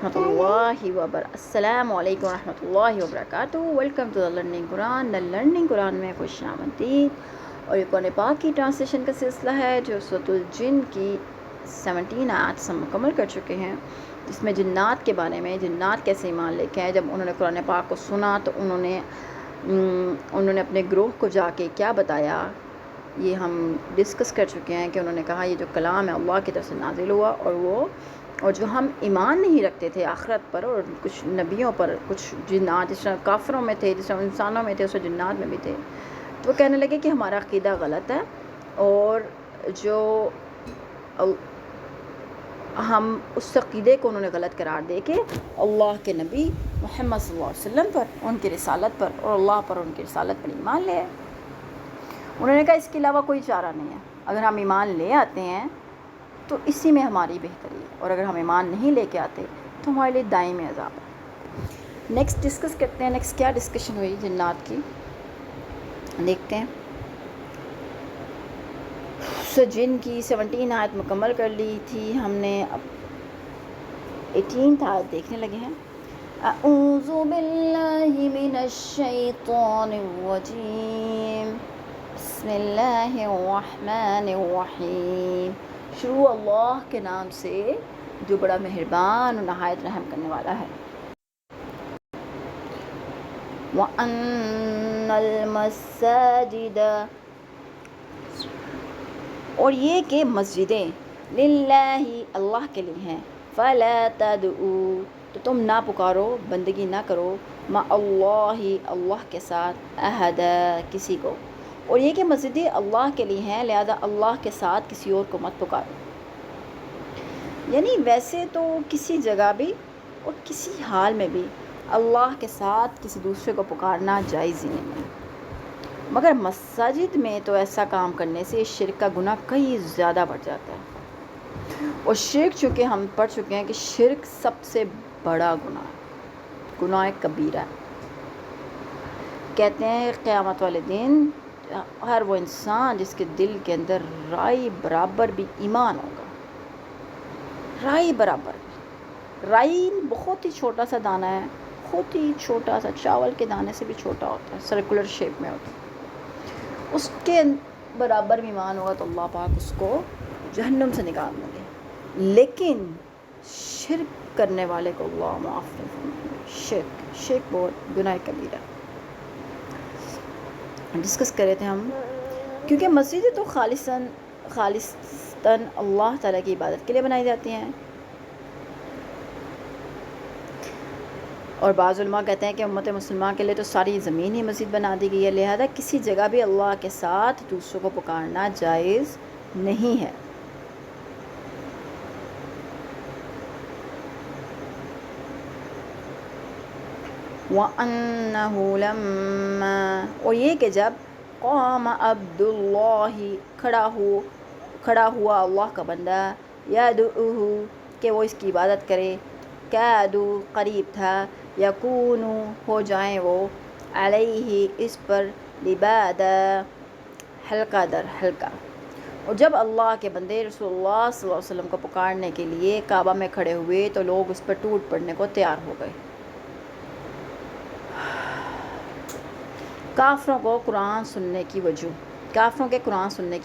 ورحمۃ اللہ السلام علیکم ورحمۃ اللہ وبرکاتہ۔ Welcome to the learning Quran. The learning Quran میں خوش آمدید۔ اور یہ قرآن پاک کی ٹرانسلیشن کا سلسلہ ہے جو سورۃ الجن کی 17 آیات ہم مکمل کر چکے ہیں، جس میں جنات کے بارے میں، جنات کیسے ایمان لے کے ہیں۔ جب انہوں نے قرآن پاک کو سنا تو انہوں نے اپنے گروہ کو جا کے کیا بتایا، یہ ہم ڈسکس کر چکے ہیں کہ انہوں نے کہا یہ جو کلام ہے اللہ کی طرف سے نازل ہوا، اور جو ہم ایمان نہیں رکھتے تھے آخرت پر اور کچھ نبیوں پر، کچھ جنات جس طرح کافروں میں تھے، جس طرح انسانوں میں تھے، اس طرح جنات میں بھی تھے، تو وہ کہنے لگے کہ ہمارا عقیدہ غلط ہے، اور جو ہم اس عقیدے کو انہوں نے غلط قرار دے کے اللہ کے نبی محمد صلی اللہ علیہ وسلم پر، ان کی رسالت پر اور اللہ پر، ان کی رسالت پر ایمان لے۔ انہوں نے کہا اس کے علاوہ کوئی چارہ نہیں ہے، اگر ہم ایمان لے آتے ہیں تو اسی میں ہماری بہتری ہے، اور اگر ہم ایمان نہیں لے کے آتے تو ہمارے لیے دائمی عذاب ہے۔ نیکسٹ ڈسکس کرتے ہیں، نیکسٹ کیا ڈسکشن ہوئی جنات کی، دیکھتے ہیں۔ جن کی 17 آیت مکمل کر لی تھی ہم نے، اب 18 آیت دیکھنے لگے ہیں۔ اعوذ باللہ من الشیطان الرجیم، بسم اللہ الرحمن الرحیم۔ شروع اللہ کے نام سے جو بڑا مہربان اور نہایت رحم کرنے والا ہے۔ وَأَنَّ الْمَسَاجِدَ، اور یہ کہ مسجدیں، للہ اللہ کے لیے ہیں، فَلَا تَدْعُوا، تو تم نہ پکارو، بندگی نہ کرو، مع اللہ، اللہ کے ساتھ، احد، کسی کو، اور یہ کہ مسجدیں اللہ کے لیے ہیں، لہذا اللہ کے ساتھ کسی اور کو مت پکارو۔ یعنی ویسے تو کسی جگہ بھی اور کسی حال میں بھی اللہ کے ساتھ کسی دوسرے کو پکارنا جائز ہی نہیں ہے، مگر مساجد میں تو ایسا کام کرنے سے شرک کا گناہ کئی زیادہ بڑھ جاتا ہے، اور شرک چونکہ ہم پڑھ چکے ہیں کہ شرک سب سے بڑا گناہ ہے، گناہ کبیرہ ہے۔ کہتے ہیں قیامت والے دن ہر وہ انسان جس کے دل کے اندر رائی برابر بھی ایمان ہوگا، رائی برابر، رائی بہت ہی چھوٹا سا دانہ ہے، بہت ہی چھوٹا سا، چاول کے دانے سے بھی چھوٹا ہوتا ہے، سرکولر شیپ میں ہوتا ہے، اس کے برابر بھی ایمان ہوگا تو اللہ پاک اس کو جہنم سے نکال دیں گے۔ لیکن شرک کرنے والے کو اللہ معاف نہیں فرمائیں گے۔ شرک بہت گناہ کبیرہ ڈسکس کرے تھے ہم، کیونکہ مسجدیں تو خالصاً اللہ تعالیٰ کی عبادت کے لیے بنائی جاتی ہیں، اور بعض علماء کہتے ہیں کہ امت مسلمہ کے لیے تو ساری زمین ہی مسجد بنا دی گئی ہے، لہذا کسی جگہ بھی اللہ کے ساتھ دوسروں کو پکارنا جائز نہیں ہے۔ وَأَنَّهُ لَمَّا، اور یہ کہ جب قام عبد اللہ، کھڑا ہوا اللہ کا بندہ، یدعوہ، کہ وہ اس کی عبادت کرے، کادو، قریب تھا، یکونو، ہو جائیں وہ، علیہ، اس پر، لبادا، حلقہ در حلقہ۔ اور جب اللہ کے بندے رسول اللہ صلی اللہ علیہ وسلم کو پکارنے کے لیے کعبہ میں کھڑے ہوئے تو لوگ اس پر ٹوٹ پڑنے کو تیار ہو گئے۔ کافروں کے قرآن سننے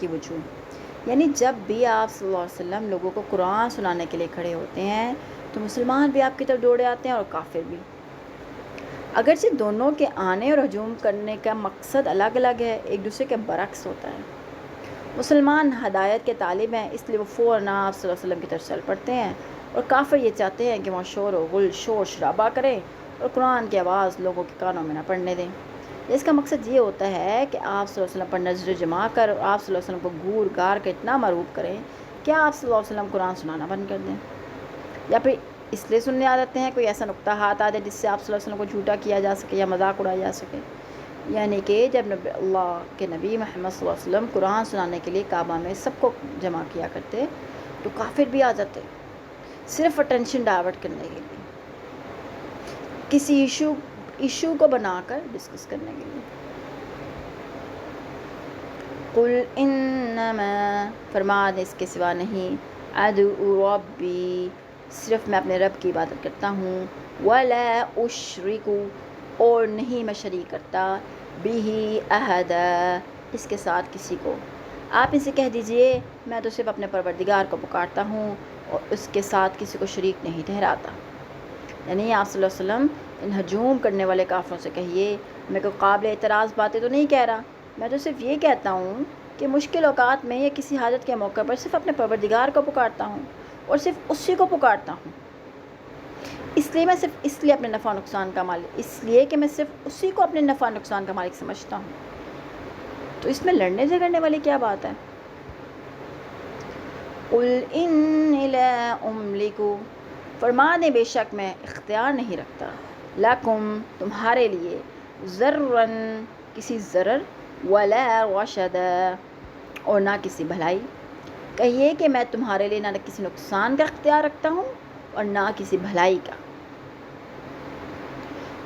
کی وجوہ، یعنی جب بھی آپ صلی اللہ علیہ وسلم لوگوں کو قرآن سنانے کے لیے کھڑے ہوتے ہیں تو مسلمان بھی آپ کی طرف دوڑے آتے ہیں اور کافر بھی، اگرچہ دونوں کے آنے اور ہجوم کرنے کا مقصد الگ الگ ہے، ایک دوسرے کے برعکس ہوتا ہے۔ مسلمان ہدایت کے طالب ہیں، اس لیے وہ فوراً آپ صلی اللہ علیہ وسلم کی طرف چل پڑتے ہیں، اور کافر یہ چاہتے ہیں کہ وہ شور و غل، شور شرابہ کریں اور قرآن کی آواز لوگوں کے کانوں میں نہ پڑنے دیں۔ اس کا مقصد یہ ہوتا ہے کہ آپ صلی اللہ علیہ وسلم پر نظر جما کر اور آپ صلی اللہ علیہ وسلم کو گور گار کے اتنا مرعوب کریں کہ آپ صلی اللہ علیہ وسلم قرآن سنانا بند کر دیں، یا پھر اس لیے سننے آ جاتے ہیں کوئی ایسا نقطہ ہاتھ آ جائے جس سے آپ صلی اللہ علیہ وسلم کو جھوٹا کیا جا سکے یا مذاق اڑایا جا سکے۔ یعنی کہ جب اللہ کے نبی محمد صلی اللہ علیہ وسلم قرآن سنانے کے لیے کعبہ میں سب کو جمع کیا کرتے تو کافر بھی آ جاتے، صرف اٹینشن ڈائیورٹ کرنے کے لیے، کسی ایشو کو بنا کر ڈسکس کرنے کے لیے۔ قل انما، فرما دے اس کے سوا نہیں، ادعو ربی، صرف میں اپنے رب کی عبادت کرتا ہوں، ولا اشرک، اور نہیں میں شریک کرتا، بھی احدا، اس کے ساتھ کسی کو۔ آپ ان سے کہہ دیجئے میں تو صرف اپنے پروردگار کو پکارتا ہوں اور اس کے ساتھ کسی کو شریک نہیں ٹھہراتا۔ یعنی آپ صلی اللہ علیہ وسلم ان ہجوم کرنے والے کافروں سے کہیے میں کوئی قابل اعتراض باتیں تو نہیں کہہ رہا، میں تو صرف یہ کہتا ہوں کہ مشکل اوقات میں یا کسی حاجت کے موقع پر صرف اپنے پروردگار کو پکارتا ہوں اور صرف اسی کو پکارتا ہوں، اس لیے اپنے نفع و نقصان کا مالک، اس لیے کہ میں صرف اسی کو اپنے نفع و نقصان کا مالک سمجھتا ہوں۔ تو اس میں لڑنے جھگڑنے والی کیا بات ہے؟ قل انی لا املک، فرما دیں بے شک میں اختیار نہیں رکھتا، لکم تمہارے لیے، ضررن کسی ضرر، ولا رشدا اور نہ کسی بھلائی۔ کہیے کہ میں تمہارے لیے نہ کسی نقصان کا اختیار رکھتا ہوں اور نہ کسی بھلائی کا۔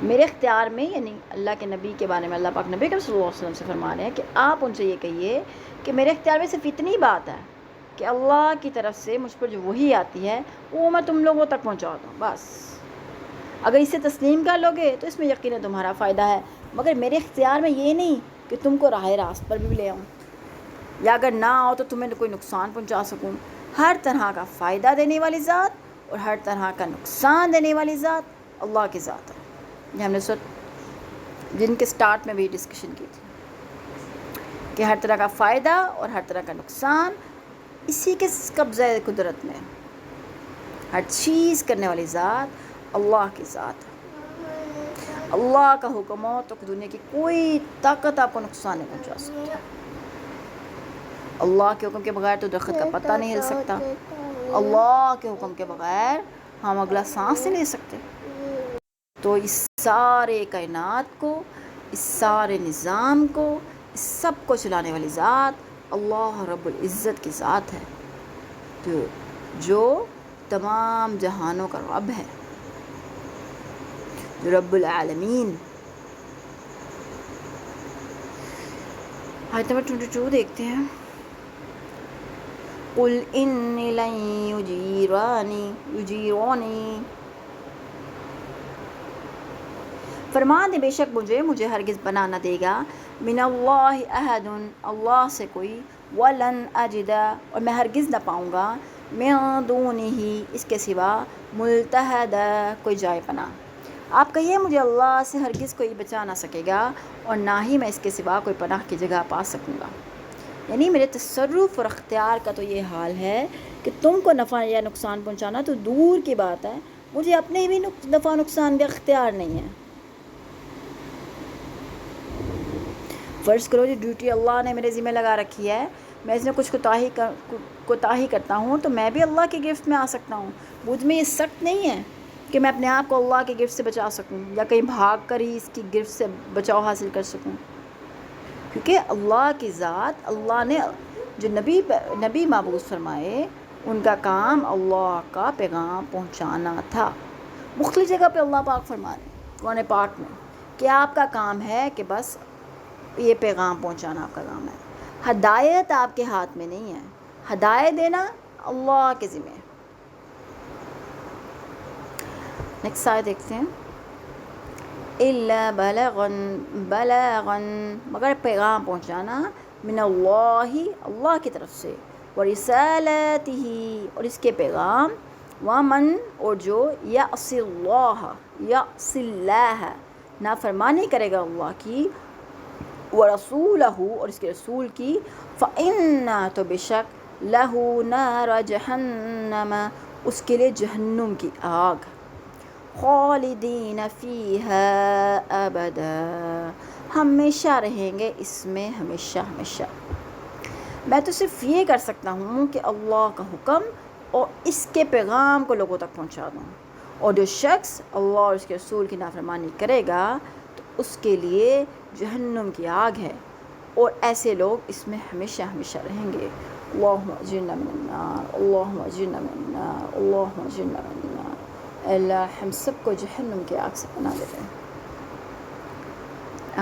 میرے اختیار میں، یعنی اللہ کے نبی کے بارے میں اللہ پاک نبی صلی اللہ علیہ وسلم سے فرما رہے ہیں کہ آپ ان سے یہ کہیے کہ میرے اختیار میں صرف اتنی بات ہے کہ اللہ کی طرف سے مجھ پر جو وحی آتی ہے وہ میں تم لوگوں تک پہنچا دوں، بس۔ اگر اسے تسلیم کر لو گے تو اس میں یقیناً تمہارا فائدہ ہے، مگر میرے اختیار میں یہ نہیں کہ تم کو راہ راست پر بھی لے آؤں، یا اگر نہ آؤ تو تمہیں کوئی نقصان پہنچا سکوں۔ ہر طرح کا فائدہ دینے والی ذات اور ہر طرح کا نقصان دینے والی ذات اللہ کی ذات ہے۔ یہ ہم نے جن کے سٹارٹ میں بھی ڈسکشن کی تھی کہ ہر طرح کا فائدہ اور ہر طرح کا نقصان اسی کے قبضہ قدرت میں، ہر چیز کرنے والی ذات اللہ کی ذات ہے۔ اللہ کا حکم ہو تو دنیا کی کوئی طاقت آپ کو نقصان نہیں پہنچا سکتی۔ اللہ کے حکم کے بغیر تو درخت کا پتہ نہیں ہل سکتا، اللہ کے حکم کے بغیر ہم اگلا سانس نہیں لے سکتے۔ تو اس سارے کائنات کو، اس سارے نظام کو، اس سب کو چلانے والی ذات اللہ رب العزت کی ذات ہے، جو تمام جہانوں کا رب ہے، جو رب العالمین۔ آیت نمبر 22 دیکھتے ہیں۔ قل انی لن یجیرانی، فرما دے بے شک مجھے ہرگز بنا نہ دے گا، من اللہ احد، اللہ سے کوئی، ولن اجد، اور میں ہرگز نہ پاؤں گا، من دونہ، اس کے سوا، ملتحدا، کوئی جائے پناہ۔ آپ کہیے مجھے اللہ سے ہرگز کوئی بچا نہ سکے گا اور نہ ہی میں اس کے سوا کوئی پناہ کی جگہ پا سکوں گا۔ یعنی میرے تصرف اور اختیار کا تو یہ حال ہے کہ تم کو نفع یا نقصان پہنچانا تو دور کی بات ہے، مجھے اپنے بھی نفع نقصان کا اختیار نہیں ہے۔ فرض کرو جی ڈیوٹی اللہ نے میرے ذمہ لگا رکھی ہے، میں اس میں کچھ کوتاہی کرتا ہوں تو میں بھی اللہ کی گرفت میں آ سکتا ہوں۔ مجھ میں یہ سخت نہیں ہے کہ میں اپنے آپ کو اللہ کی گرفت سے بچا سکوں یا کہیں بھاگ کر ہی اس کی گرفت سے بچاؤ حاصل کر سکوں، کیونکہ اللہ کی ذات، اللہ نے جو نبی مبعوث فرمائے ان کا کام اللہ کا پیغام پہنچانا تھا۔ مختلف جگہ پہ اللہ پاک فرما رہے ہیں قرآن پاک میں کہ آپ کا کام ہے کہ بس یہ پیغام پہنچانا آپ کا کام ہے، ہدایت آپ کے ہاتھ میں نہیں ہے، ہدایت دینا اللہ کے ذمہ ہے۔ نیکسٹ آیت دیکھتے ہیں۔ الا بلاغا، مگر پیغام پہنچانا، من اللہ، اللہ کی طرف سے، ورسالتہ، اور اس کے پیغام، ومن، اور جو، یعص اللہ، نافرمانی کرے گا اللہ کی، ورسولہ، اور اس کے رسول کی، فإن، تو بے شک، لہ نار جہنم، اس کے لیے جہنم کی آگ، خالدین فیہا ابدا، ہمیشہ رہیں گے اس میں ہمیشہ ہمیشہ۔ میں تو صرف یہ کر سکتا ہوں کہ اللہ کا حکم اور اس کے پیغام کو لوگوں تک پہنچا دوں، اور جو شخص اللہ اور اس کے رسول کی نافرمانی کرے گا تو اس کے لیے جہنم کی آگ ہے، اور ایسے لوگ اس میں ہمیشہ ہمیشہ رہیں گے۔ اللہم اجرنا من النار، اللہم اجرنا من النار، اللہم اجرنا من النار۔ اللہ ہم سب کو جہنم کی آگ سے پناہ دے دیں۔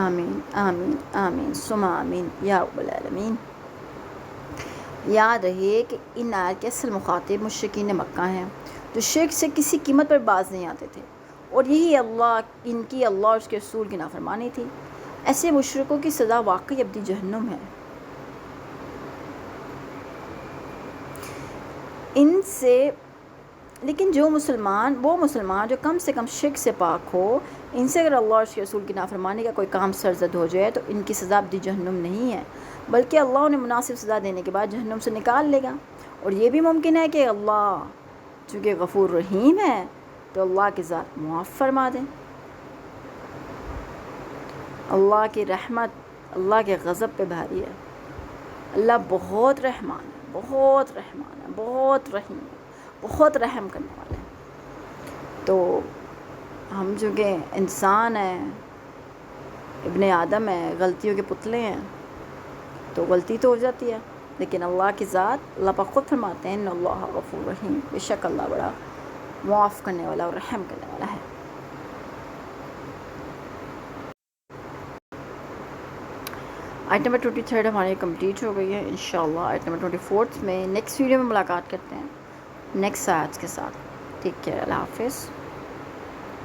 آمین آمین آمین ثم آمین یا رب العالمین۔ یاد رہیے کہ ان آیت کے اصل مخاطب مشرکین مکہ ہیں، جو شرک سے کسی قیمت پر باز نہیں آتے تھے، اور یہی ان کی اللہ اور اس کے رسول کی نافرمانی تھی۔ ایسے مشرکوں کی سزا واقعی ابدی جہنم ہے۔ ان سے لیکن وہ مسلمان جو کم سے کم شرک سے پاک ہو، ان سے اگر اللہ اور اس کے رسول کی نافرمانی کا کوئی کام سرزد ہو جائے تو ان کی سزا ابدی جہنم نہیں ہے، بلکہ اللہ انہیں مناسب سزا دینے کے بعد جہنم سے نکال لے گا۔ اور یہ بھی ممکن ہے کہ اللہ چونکہ غفور رحیم ہے تو اللہ کی ذات معاف فرما دیں۔ اللہ کی رحمت اللہ کے غضب پہ بھاری ہے۔ اللہ بہت رحمان ہے، بہت رحمان ہے، بہت رحیم ہے، بہت رحم کرنے والے ہیں۔ تو ہم چونکہ انسان ہیں، ابن آدم ہیں، غلطیوں کے پتلے ہیں، تو غلطی تو ہو جاتی ہے، لیکن اللہ کی ذات اللہ پاک خود فرماتے ہیں ان اللہ غفور رحیم، بے شک اللہ بڑا معاف کرنے والا اور رحم کرنے والا ہے۔ آیت نمبر 23 ہماری کمپلیٹ ہو گئی ہے۔ انشاءاللہ آیت نمبر 24 میں نیکسٹ ویڈیو میں ملاقات کرتے ہیں نیکسٹ آیت کے ساتھ۔ ٹیک کیئر، اللہ حافظ۔